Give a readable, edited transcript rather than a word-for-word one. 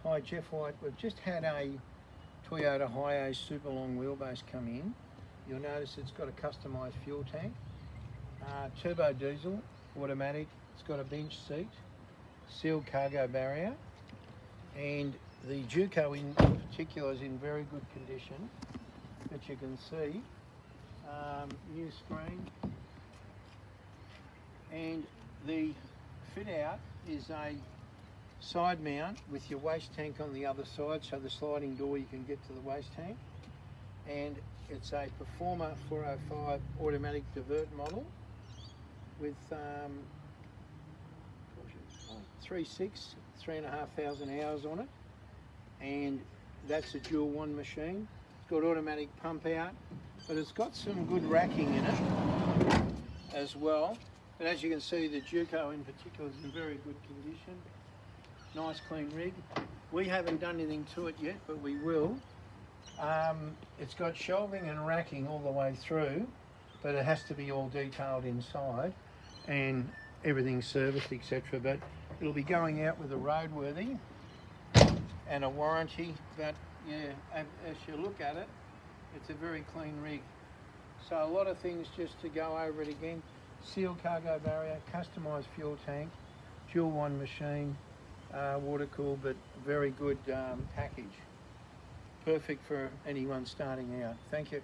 Hi, Jeff White. We've just had a Toyota HiAce super long wheelbase come in. You'll notice it's got a customised fuel tank, turbo diesel, automatic. It's got a bench seat, sealed cargo barrier, and the Juco in particular is in very good condition, that you can see. New screen, and the fit out is a side mount with your waste tank on the other side, so the sliding door you can get to the waste tank. And it's a Performer 405 automatic divert model with 3,500 hours on it, and that's a dual one machine. It's got automatic pump out, but it's got some good racking in it as well. But as you can see, the Juco in particular is in very good condition. Nice clean rig. We haven't done anything to it yet, but we will. It's got shelving and racking all the way through, but it has to be all detailed inside and everything serviced, etc. But it'll be going out with a roadworthy and a warranty. But yeah, as you look at it, it's a very clean rig. So a lot of things just to go over it again. Sealed cargo barrier, customised fuel tank, dual one machine, water cooled, but very good package. Perfect for anyone starting out. Thank you.